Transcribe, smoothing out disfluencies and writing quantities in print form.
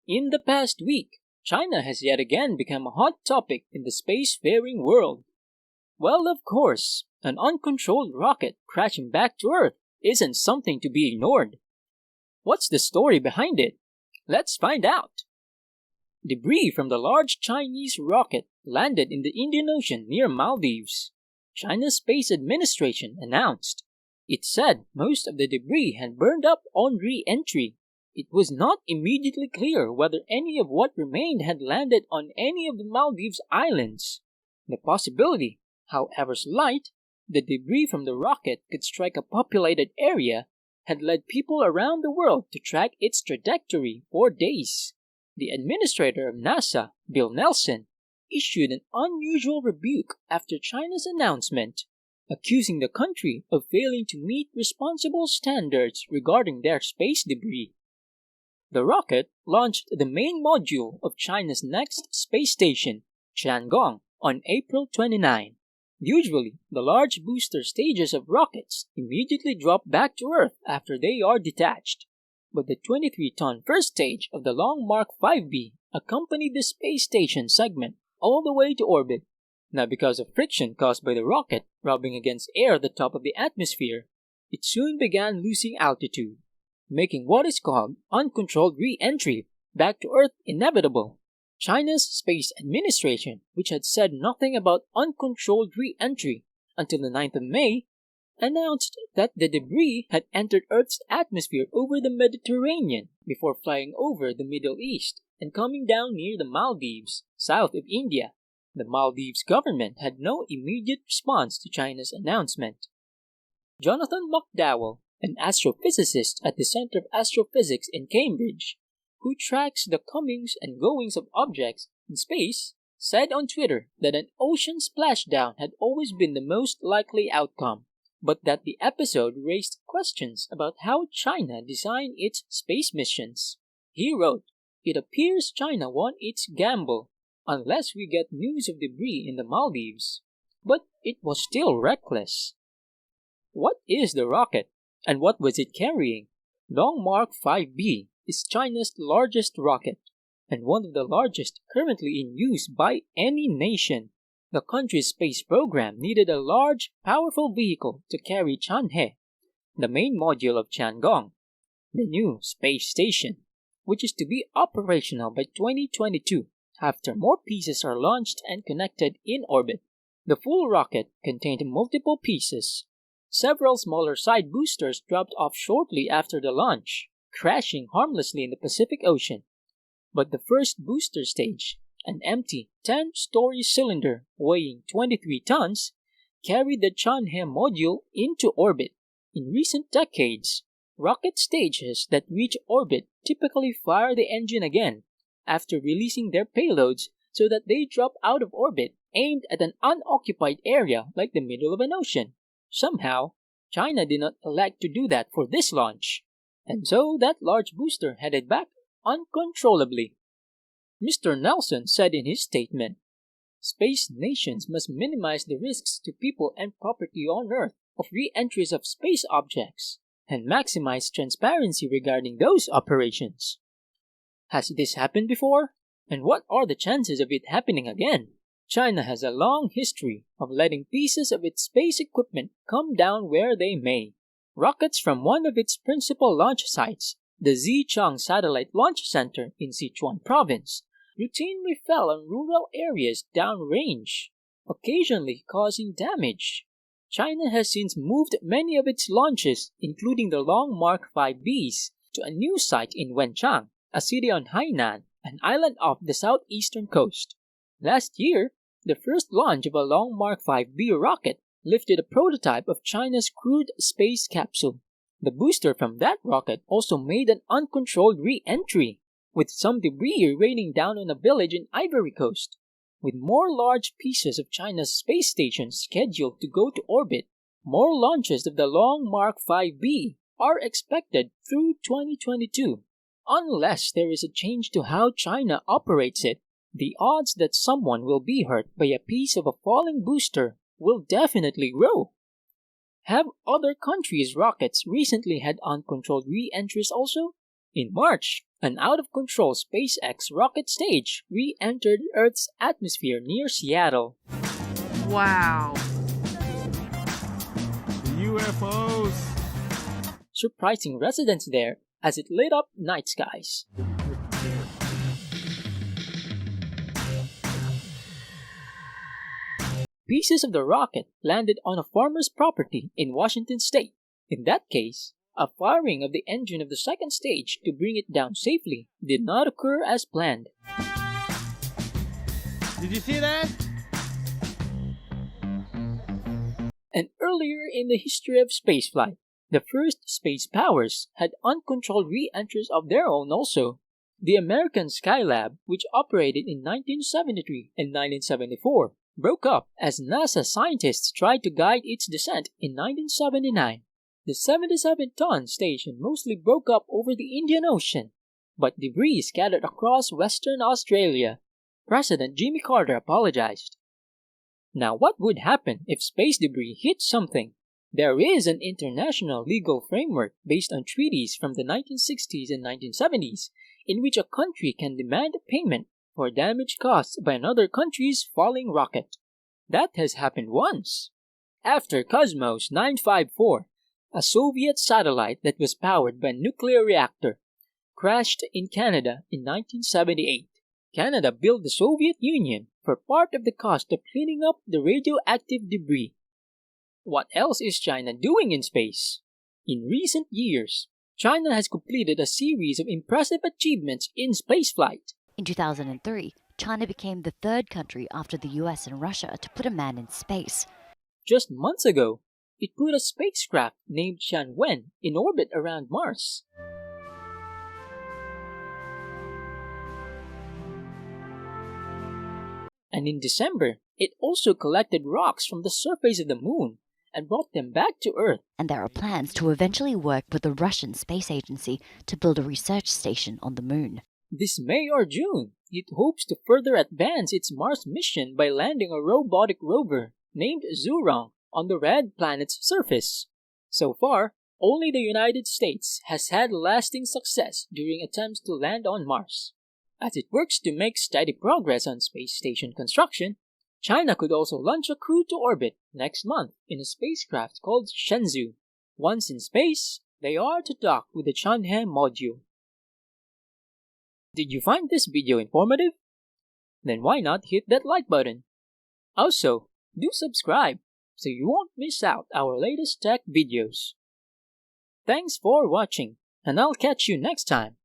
In the past week, China has yet again become a hot topic in the spacefaring world. Well, of course, an uncontrolled rocket crashing back to Earth isn't something to be ignored. What's the story behind it? Let's find out. Debris from the large Chinese rocket landed in the Indian Ocean near Maldives. China's Space Administration announced. It said most of the debris had burned up on re-entry. It was not immediately clear whether any of what remained had landed on any of the Maldives islands. The possibility, however slight, the debris from the rocket could strike a populated area had led people around the world to track its trajectory for days. The administrator of NASA, Bill Nelson, issued an unusual rebuke after China's announcement, accusing the country of failing to meet responsible standards regarding their space debris. The rocket launched the main module of China's next space station, Tiangong, on April 29. Usually, the large booster stages of rockets immediately drop back to Earth after they are detached. But the 23-ton first stage of the long Mark-5B accompanied the space station segment all the way to orbit. Now, because of friction caused by the rocket rubbing against air at the top of the atmosphere, it soon began losing altitude, making what is called uncontrolled re-entry back to Earth inevitable. China's Space Administration, which had said nothing about uncontrolled re-entry until the 9th of May, announced that the debris had entered Earth's atmosphere over the Mediterranean before flying over the Middle East and coming down near the Maldives, south of India. The Maldives government had no immediate response to China's announcement. Jonathan McDowell, an astrophysicist at the Center of Astrophysics in Cambridge, who tracks the comings and goings of objects in space, said on Twitter that an ocean splashdown had always been the most likely outcome, but that the episode raised questions about how China designed its space missions. He wrote, "It appears China won its gamble, unless we get news of debris in the Maldives. But it was still reckless." What is the rocket, and what was it carrying? Long Mark 5B is China's largest rocket, and one of the largest currently in use by any nation. The country's space program needed a large, powerful vehicle to carry Chang'e, the main module of Tiangong, the new space station, which is to be operational by 2022 after more pieces are launched and connected in orbit. The full rocket contained multiple pieces. Several smaller side boosters dropped off shortly after the launch, crashing harmlessly in the Pacific Ocean. But the first booster stage, an empty 10-story cylinder weighing 23 tons, carried the Chang'e module into orbit. In recent decades, rocket stages that reach orbit typically fire the engine again after releasing their payloads so that they drop out of orbit aimed at an unoccupied area like the middle of an ocean. Somehow, China did not elect to do that for this launch, and so that large booster headed back uncontrollably. Mr. Nelson said in his statement, "Space nations must minimize the risks to people and property on Earth of re-entries of space objects and maximize transparency regarding those operations." Has this happened before? And what are the chances of it happening again? China has a long history of letting pieces of its space equipment come down where they may. Rockets from one of its principal launch sites, the Xichang Satellite Launch Center in Sichuan Province, routinely fell on rural areas downrange, occasionally causing damage. China has since moved many of its launches, including the Long Mark 5Bs, to a new site in Wenchang, a city on Hainan, an island off the southeastern coast. Last year, the first launch of a Long Mark 5B rocket lifted a prototype of China's crewed space capsule. The booster from that rocket also made an uncontrolled re-entry, with some debris raining down on a village in Ivory Coast. With more large pieces of China's space station scheduled to go to orbit, more launches of the Long Mark 5B are expected through 2022. Unless there is a change to how China operates it, the odds that someone will be hurt by a piece of a falling booster will definitely grow. Have other countries' rockets recently had uncontrolled re-entries also? In March, an out-of-control SpaceX rocket stage re-entered Earth's atmosphere near Seattle. Wow. UFOs! Surprising residents there as it lit up night skies. Pieces of the rocket landed on a farmer's property in Washington state. In that case, a firing of the engine of the second stage to bring it down safely did not occur as planned. Did you see that? And earlier in the history of spaceflight, the first space powers had uncontrolled re-entries of their own also. The American Skylab, which operated in 1973 and 1974, broke up as NASA scientists tried to guide its descent in 1979. The 77-ton station mostly broke up over the Indian Ocean, but debris scattered across Western Australia. President Jimmy Carter apologized. Now, what would happen if space debris hit something? There is an international legal framework based on treaties from the 1960s and 1970s in which a country can demand payment for damage caused by another country's falling rocket. That has happened once. After Cosmos 954, a Soviet satellite that was powered by a nuclear reactor, crashed in Canada in 1978. Canada billed the Soviet Union for part of the cost of cleaning up the radioactive debris. What else is China doing in space? In recent years, China has completed a series of impressive achievements in spaceflight. In 2003, China became the third country after the US and Russia to put a man in space. Just months ago, it put a spacecraft named Tianwen in orbit around Mars. And in December, it also collected rocks from the surface of the moon and brought them back to Earth. And there are plans to eventually work with the Russian space agency to build a research station on the moon. This May or June, it hopes to further advance its Mars mission by landing a robotic rover named Zhurong on the red planet's surface. So far, only the United States has had lasting success during attempts to land on Mars. As it works to make steady progress on space station construction, China could also launch a crew to orbit next month in a spacecraft called Shenzhou. Once in space, they are to dock with the Chang'e module. Did you find this video informative? Then why not hit that like button? Also, do subscribe so you won't miss out our latest tech videos. Thanks for watching, and I'll catch you next time.